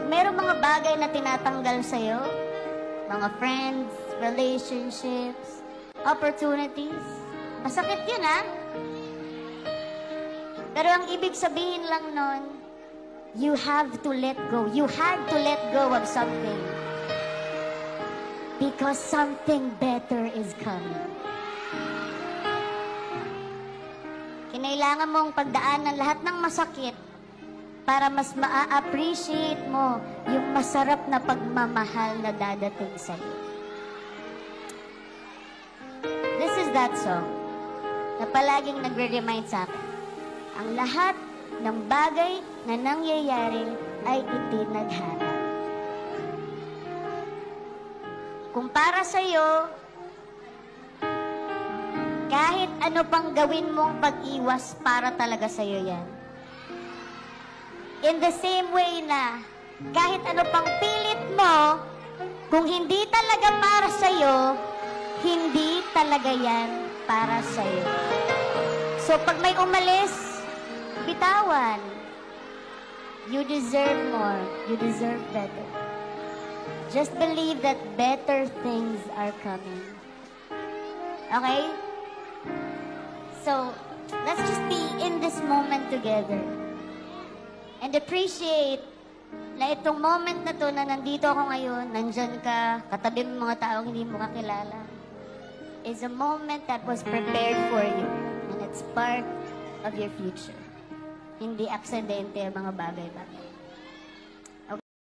Pag mayroong mga bagay na tinatanggal sa'yo, mga friends, relationships, opportunities, masakit yun, ha? Pero ang ibig sabihin lang nun, you have to let go. You had to let go of something. Because something better is coming. Kinailangan mong pagdaanan lahat ng masakit para mas maa-appreciate mo yung masarap na pagmamahal na dadating sa'yo. This is that song na palaging nagre-remind sa akin. Ang lahat ng bagay na nangyayari ay itinadhana. Kung para sa'yo, kahit ano pang gawin mong pag-iwas, para talaga sa'yo yan. In the same way na kahit ano pang pilit mo, kung hindi talaga para sa'yo, hindi talaga yan para sa'yo. So pag may umalis, bitawan. You deserve more. You deserve better. Just believe that better things are coming. Okay? So, let's just be in this moment together. And appreciate na itong moment na to na nandito ako ngayon, nandyan ka, katabi mo mga taong hindi mo kakilala, is a moment that was prepared for you. And it's part of your future. Hindi aksidente ang mga bagay-bagay.